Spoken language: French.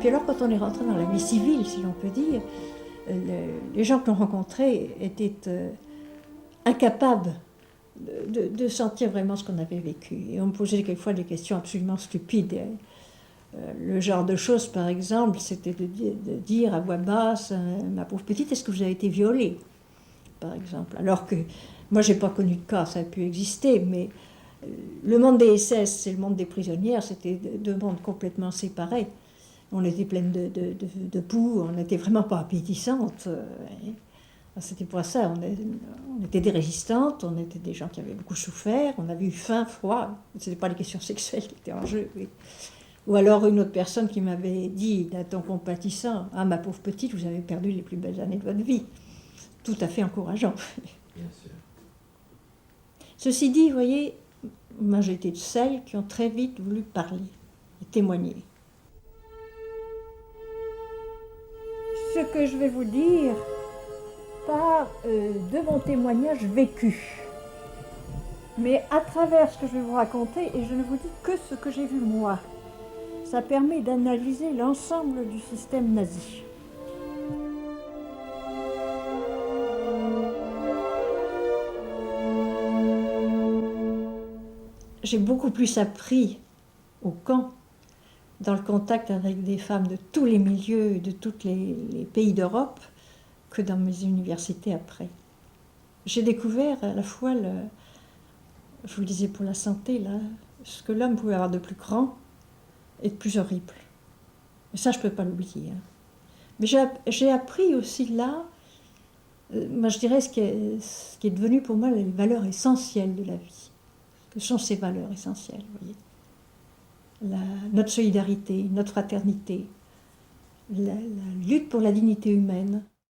Puis alors, quand on est rentré dans la vie civile, si l'on peut dire, les gens que l'on rencontrait étaient incapables de sentir vraiment ce qu'on avait vécu. Et on me posait quelquefois des questions absolument stupides. Le genre de choses, par exemple, c'était de dire à voix basse, ma pauvre petite, est-ce que vous avez été violée, par exemple. Alors que moi, je n'ai pas connu de cas, ça a pu exister, mais le monde des SS et le monde des prisonnières, c'était deux mondes complètement séparés. On était pleines de boue, on n'était vraiment pas appétissantes. C'était pour ça, on était des résistantes, on était des gens qui avaient beaucoup souffert, on avait eu faim, froid, ce n'était pas les questions sexuelles qui étaient en jeu. Oui. Ou alors une autre personne qui m'avait dit d'un ton compatissant, « Ah, ma pauvre petite, vous avez perdu les plus belles années de votre vie ». Tout à fait encourageant. Bien sûr. Ceci dit, vous voyez, moi j'ai été de celles qui ont très vite voulu parler et témoigner. Ce que je vais vous dire part de mon témoignage vécu. Mais à travers ce que je vais vous raconter, et je ne vous dis que ce que j'ai vu moi, ça permet d'analyser l'ensemble du système nazi. J'ai beaucoup plus appris au camp, dans le contact avec des femmes de tous les milieux, de tous les pays d'Europe, que dans mes universités après. J'ai découvert à la fois, je vous le disais pour la santé, là, ce que l'homme pouvait avoir de plus grand et de plus horrible. Et ça, je ne peux pas l'oublier. Hein. Mais j'ai appris aussi là, moi je dirais ce qui est devenu pour moi les valeurs essentielles de la vie. Que sont ces valeurs essentielles, vous voyez ? Notre solidarité, notre fraternité, la lutte pour la dignité humaine,